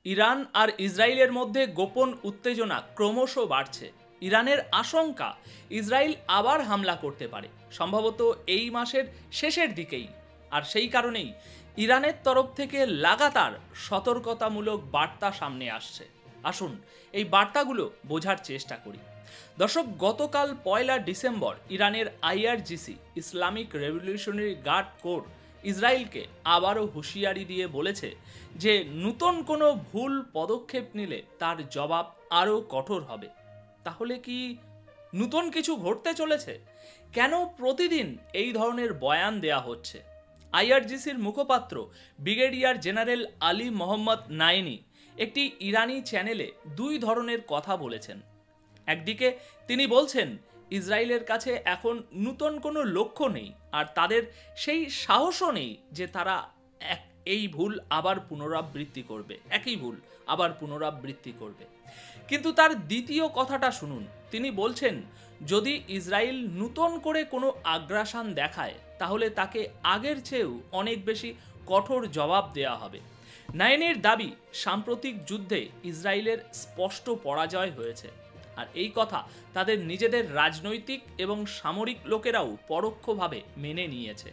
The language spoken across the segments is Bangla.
ইরান আর ইসরায়েলের মধ্যে গোপন উত্তেজনা ক্রমশ বাড়ছে। ইরানের আশঙ্কা ইসরায়েল আবার হামলা করতে পারে, সম্ভবত এই মাসের শেষের দিকেই। আর সেই কারণেই ইরানের তরফ থেকে লাগাতার সতর্কতামূলক বার্তা সামনে আসছে। আসুন এই বার্তাগুলো বোঝার চেষ্টা করি। দর্শক, গতকাল 1 ডিসেম্বর ইরানের IRGC Islamic Revolutionary Guard Corps ইসরায়েলকে আবারও হুঁশিয়ারি দিয়ে বলেছে যে নতুন কোনো ভুল পদক্ষেপ নিলে তার জবাব আরও কঠোর হবে। তাহলে কি নতুন কিছু ঘটতে চলেছে? কেন প্রতিদিন এই ধরনের বয়ান দেয়া হচ্ছে? আইআরজিসির মুখপাত্র ব্রিগেডিয়ার জেনারেল আলী মোহাম্মদ নাইনি একটি ইরানি চ্যানেলে দুই ধরনের কথা বলেছেন। একদিকে তিনি বলছেন ইসরায়েলের কাছে এখন নতুন কোনো লক্ষ্য নেই, আর তাদের সেই সাহসও নেই যে তারা এই ভুল আবার পুনরাবৃত্তি করবে, একই ভুল আবার পুনরাবৃত্তি করবে। কিন্তু তার দ্বিতীয় কথাটা শুনুন। তিনি বলছেন যদি ইসরায়েল নতুন করে কোনো আগ্রাসন দেখায় তাহলে তাকে আগের চেয়েও অনেক বেশি কঠোর জবাব দেওয়া হবে। নাইনের দাবি সাম্প্রতিক যুদ্ধে ইসরায়েলের স্পষ্ট পরাজয় হয়েছে, আর এই কথা তাদের নিজেদের রাজনৈতিক এবং সামরিক লোকেরাও পরোক্ষভাবে মেনে নিয়েছে।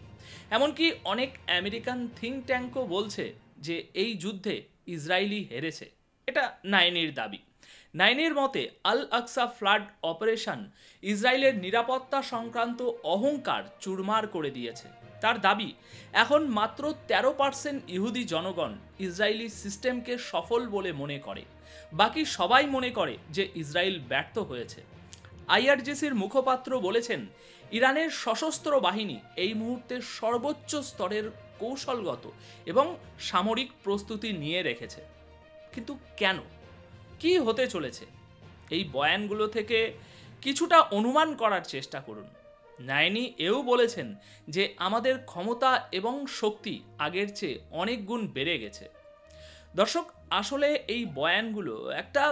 এমনকি অনেক আমেরিকান থিঙ্ক ট্যাঙ্কও বলছে যে এই যুদ্ধে ইসরায়েলই হেরেছে। এটা নাইনের দাবি। নাইনের মতে আল আকসা ফ্লাড অপারেশন ইসরায়েলের নিরাপত্তা সংক্রান্ত অহংকার চুরমার করে দিয়েছে। তার দাবি এখন মাত্র 13% ইহুদি জনগণ ইসরায়েলি সিস্টেমকে সফল বলে মনে করে, বাকি সবাই মনে করে যে ইসরায়েল ব্যর্থ হয়েছে। আইআরজিসির মুখপাত্র বলেছেন ইরানের সশস্ত্র বাহিনী এই মুহূর্তে সর্বোচ্চ স্তরের কৌশলগত এবং সামরিক প্রস্তুতি নিয়ে রেখেছে। কিন্তু কেন, কি হতে চলেছে? এই বয়ানগুলো থেকে কিছুটা অনুমান করার চেষ্টা করুন। নাইনি এও বলেছেন যে আমাদের ক্ষমতা এবং শক্তি আগের চেয়ে অনেক গুণ বেড়ে গেছে। দর্শক, আসলে এই বয়ানগুলো একটা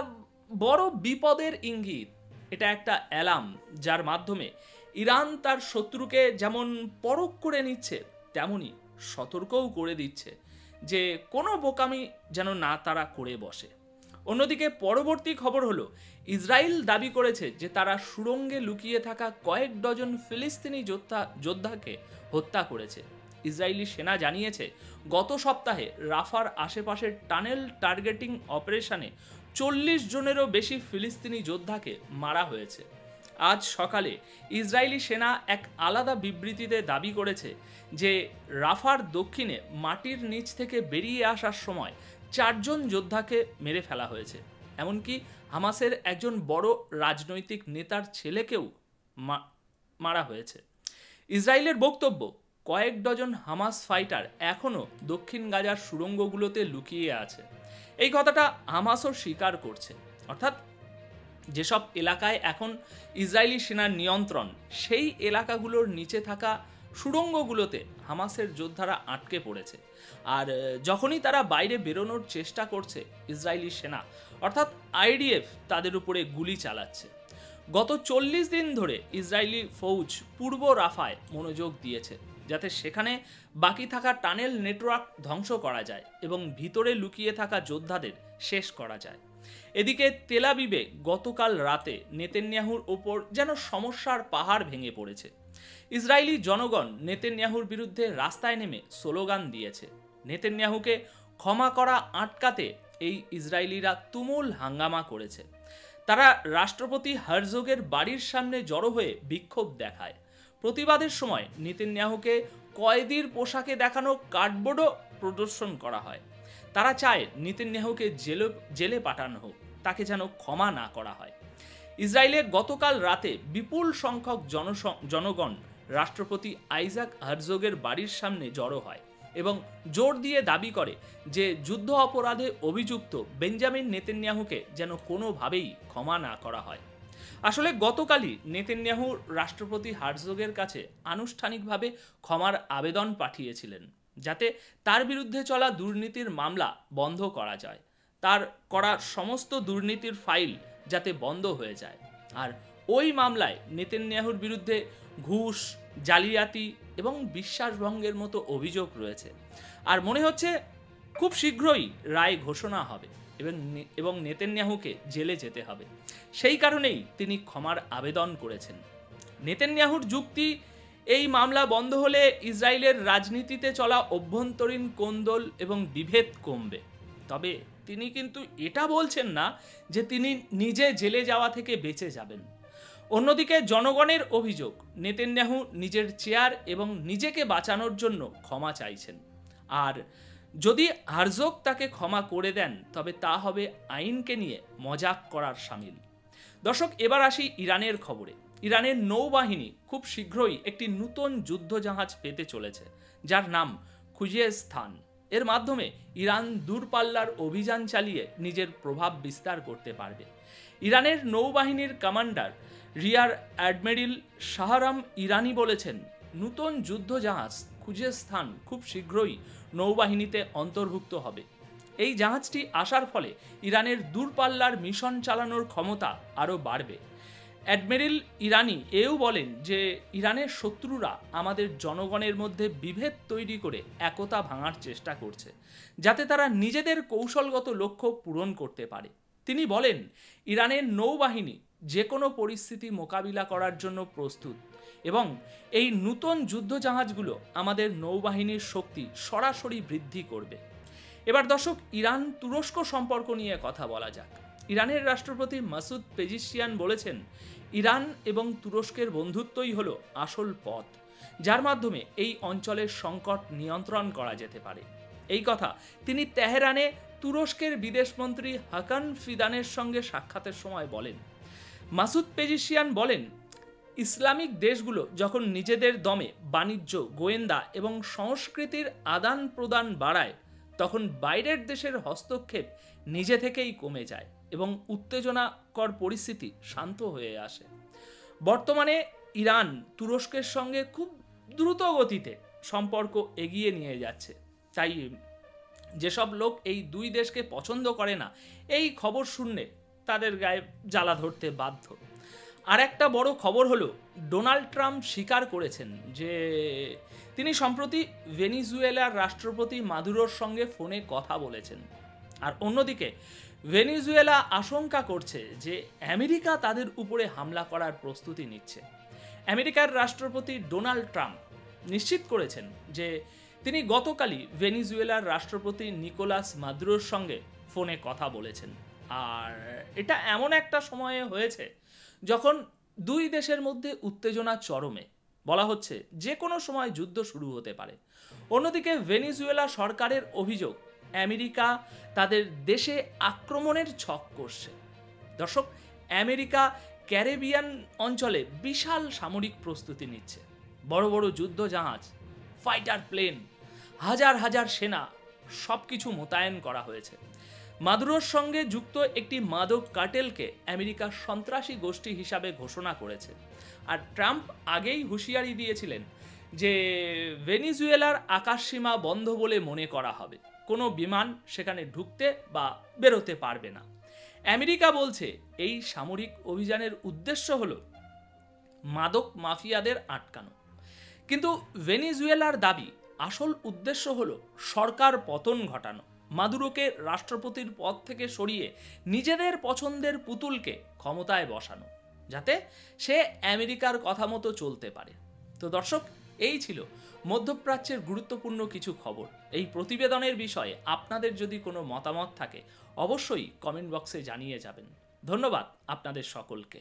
বড় বিপদের ইঙ্গিত। এটা একটা অ্যালার্ম যার মাধ্যমে ইরান তার শত্রুকে যেমন পরখ করে নিচ্ছে তেমনি সতর্কও করে দিচ্ছে যে কোনো বোকামি যেন না তারা করে বসে। অন্যদিকে পরবর্তী খবর হলো ইসরায়েল দাবি করেছে যে তারা সুড়ঙ্গে লুকিয়ে থাকা কয়েক ডজন ফিলিস্তিনি যোদ্ধাকে হত্যা করেছে। ইসরায়েলি সেনা জানিয়েছে গত সপ্তাহে রাফার আশেপাশের টানেল টার্গেটিং অপারেশনে 40 জনেরও বেশি ফিলিস্তিনি যোদ্ধাকে মারা হয়েছে। আজ সকালে ইসরায়েলি সেনা এক আলাদা বিবৃতিতে দাবি করেছে যে রাফার দক্ষিণে মাটির নিচ থেকে বেরিয়ে আসার সময় 4 জন যোদ্ধাকে মেরে ফেলা হয়েছে। এমনকি হামাসের একজন বড় রাজনৈতিক নেতার ছেলেকেও মারা হয়েছে। ইসরায়েলের বক্তব্য কয়েক ডজন হামাস ফাইটার এখনও দক্ষিণ গাজার সুড়ঙ্গগুলোতে লুকিয়ে আছে। এই কথাটা হামাসও স্বীকার করছে, অর্থাৎ যেসব এলাকায় এখন ইসরায়েলি সেনার নিয়ন্ত্রণ, সেই এলাকাগুলোর নিচে থাকা সুড়ঙ্গগুলোতে হামাসের যোদ্ধারা আটকে পড়েছে। আর যখনই তারা বাইরে বেরোনোর চেষ্টা করছে ইসরায়েলি সেনা অর্থাৎ আইডিএফ তাদের উপরে গুলি চালাচ্ছে। গত 40 দিন ধরে ইসরায়েলি ফৌজ পূর্ব রাফায় মনোযোগ দিয়েছে যাতে সেখানে বাকি থাকা টানেল নেটওয়ার্ক ধ্বংস করা যায় এবং ভিতরে লুকিয়ে থাকা যোদ্ধাদের শেষ করা যায়। এদিকে তেল আবিবে গতকাল রাতে নেতানিয়াহুর ওপর যেন সমস্যার পাহাড় ভেঙে পড়েছে। ইসরায়েলি জনগণ নেতানিয়াহুর বিরুদ্ধে রাস্তায় নেমে স্লোগান দিয়েছে। নেতানিয়াহুকে ক্ষমা করা আটকাতে এই ইসরায়েলিরা তুমুল হাঙ্গামা করেছে। তারা রাষ্ট্রপতি হারজোগের বাড়ির সামনে জড়ো হয়ে বিক্ষোভ দেখায়। প্রতিবাদের সময় নেতানিয়াহুকে কয়েদির পোশাকে দেখানো কার্ডবোর্ডও প্রদর্শন করা হয়। তারা চায় নেতানিয়াহুকে জেলে পাঠানো হোক, তাকে যেন ক্ষমা না করা হয়। ইসরায়েলে গতকাল রাতে বিপুল সংখ্যক জনগণ রাষ্ট্রপতি আইজাক হারজোগের বাড়ির সামনে জড়ো হয় এবং জোর দিয়ে দাবি করে যে যুদ্ধ অপরাধে অভিযুক্ত বেঞ্জামিন নেতানিয়াহুকে যেন কোনোভাবেই ক্ষমা না করা হয়। আসলে গতকালই নেতানিয়াহু রাষ্ট্রপতি হারজোগের কাছে আনুষ্ঠানিকভাবে ক্ষমার আবেদন পাঠিয়েছিলেন যাতে তার বিরুদ্ধে চলা দুর্নীতির মামলা বন্ধ করা যায়, তার করা সমস্ত দুর্নীতির ফাইল যাতে বন্ধ হয়ে যায়। আর ওই মামলায় নেতানিয়াহুর বিরুদ্ধে ঘুষ, জালিয়াতি এবং বিশ্বাসভঙ্গের মতো অভিযোগ রয়েছে। আর মনে হচ্ছে খুব শীঘ্রই রায় ঘোষণা হবে এবং নেতানিয়াহুকে জেলে যেতে হবে। সেই কারণেই তিনি ক্ষমার আবেদন করেছেন। নেতানিয়াহুর যুক্তি, এই মামলা বন্ধ হলে ইসরায়েলের রাজনীতিতে চলা অভ্যন্তরীণ কোন্দল এবং বিভেদ কমবে। তবে তিনি কিন্তু এটা বলছেন না যে তিনি নিজে জেলে যাওয়া থেকে বেঁচে যাবেন। অন্যদিকে জনগণের অভিযোগ, নেতানিয়াহু নিজের চেয়ার এবং নিজেকে বাঁচানোর জন্য ক্ষমা চাইছেন। আর যদি হারজোগ তাকে ক্ষমা করে দেন তবে তা হবে আইনকে নিয়ে মজাক করার শামিল। দর্শক, এবার আসি ইরানের খবরে। ইরানের নৌবাহিনী খুব শীঘ্রই একটি নতুন যুদ্ধজাহাজ পেতে চলেছে, যার নাম খুজেস্তান। এর মাধ্যমে ইরান দূরপাল্লার অভিযান চালিয়ে নিজের প্রভাব বিস্তার করতে পারবে। ইরানের নৌবাহিনীর কমান্ডার রিয়ার অ্যাডমিরাল শাহরাম ইরানি বলেছেন, নতুন যুদ্ধজাহাজ খুজেস্তান খুব শীঘ্রই নৌবাহিনীতে অন্তর্ভুক্ত হবে। এই জাহাজটি আসার ফলে ইরানের দূরপাল্লার মিশন চালানোর ক্ষমতা আরও বাড়বে। অ্যাডমিরাল ইরানি এও বলেন যে ইরানের শত্রুরা আমাদের জনগণের মধ্যে বিভেদ তৈরি করে একতা ভাঙার চেষ্টা করছে, যাতে তারা নিজেদের কৌশলগত লক্ষ্য পূরণ করতে পারে। তিনি বলেন, ইরানের নৌবাহিনী যে কোনো পরিস্থিতি মোকাবিলা করার জন্য প্রস্তুত এবং এই নতুন যুদ্ধজাহাজগুলো আমাদের নৌবাহিনীর শক্তি সরাসরি বৃদ্ধি করবে। এবার দর্শক, ইরান তুরস্ক সম্পর্ক নিয়ে কথা বলা যাক। ইরানের রাষ্ট্রপতি মাসুদ পেজিশিয়ান বলেছেন, ইরান এবং তুরস্কের বন্ধুত্বই হলো আসল পথ, যার মাধ্যমে এই অঞ্চলের সংকট নিয়ন্ত্রণ করা যেতে পারে। এই কথা তিনি তেহরানে তুরস্কের বিদেশমন্ত্রী হাকান ফিদানের সঙ্গে সাক্ষাতের সময় বলেন। মাসুদ পেজিশিয়ান বলেন, ইসলামিক দেশগুলো যখন নিজেদের দমে বাণিজ্য, গোয়েন্দা এবং সংস্কৃতির আদান প্রদান বাড়ায়, তখন বাইরের দেশের হস্তক্ষেপ নিজে থেকেই কমে যায় এবং উত্তেজনাকর পরিস্থিতি শান্ত হয়ে আসে। বর্তমানে ইরান তুরস্কের সঙ্গে খুব দ্রুত গতিতে সম্পর্ক এগিয়ে নিয়ে যাচ্ছে। তাই যেসব লোক এই দুই দেশকে পছন্দ করে না, এই খবর শুনলে তাদের গায়ে জ্বালা ধরতে বাধ্য। আর একটা বড় খবর হলো, ডোনাল্ড ট্রাম্প স্বীকার করেছেন যে তিনি সম্প্রতি ভেনিজুয়েলার রাষ্ট্রপতি মাদুরোর সঙ্গে ফোনে কথা বলেছেন। আর অন্যদিকে ভেনিজুয়েলা আশঙ্কা করছে যে আমেরিকা তাদের উপরে হামলা করার প্রস্তুতি নিচ্ছে। আমেরিকার রাষ্ট্রপতি ডোনাল্ড ট্রাম্প নিশ্চিত করেছেন যে তিনি গতকালই ভেনিজুয়েলার রাষ্ট্রপতি নিকোলাস মাদুরোর সঙ্গে ফোনে কথা বলেছেন। আর এটা এমন একটা সময়ে হয়েছে যখন দুই দেশের মধ্যে উত্তেজনা চরমে। বলা হচ্ছে যে কোনো সময় যুদ্ধ শুরু হতে পারে। অন্যদিকে ভেনিজুয়েলা সরকারের অভিযোগ, আমেরিকা তাদের দেশে আক্রমণের ছক করছে। দর্শক, আমেরিকা ক্যারিবিয়ান অঞ্চলে বিশাল সামরিক প্রস্তুতি নিচ্ছে। বড় বড় যুদ্ধ জাহাজ, ফাইটার প্লেন, হাজার হাজার সেনা, সব কিছু মোতায়েন করা হয়েছে। মাদুরোর সঙ্গে যুক্ত একটি মাদক কার্টেলকে আমেরিকা সন্ত্রাসী গোষ্ঠী হিসাবে ঘোষণা করেছে। আর ট্রাম্প আগেই হুঁশিয়ারি দিয়েছিলেন যে ভেনিজুয়েলার আকাশসীমা বন্ধ বলে মনে করা হবে, কোনো বিমান সেখানে ঢুকতে বা বেরোতে পারবে না। আমেরিকা বলছে এই সামরিক অভিযানের উদ্দেশ্য হলো মাদক মাফিয়াদের আটকানো, কিন্তু ভেনিজুয়েলার দাবি আসল উদ্দেশ্য হলো সরকার পতন ঘটানো, মাদুরোকে রাষ্ট্রপতির পদ থেকে সরিয়ে নিজেদের পছন্দের পুতুলকে ক্ষমতায় বসানো, যাতে সে আমেরিকার কথা মতো চলতে পারে। তো দর্শক, এই ছিল মধ্যপ্রাচ্যের গুরুত্বপূর্ণ কিছু খবর। এই প্রতিবেদনের বিষয়ে আপনাদের যদি কোনো মতামত থাকে অবশ্যই কমেন্ট বক্সে জানিয়ে যাবেন। ধন্যবাদ আপনাদের সকলকে।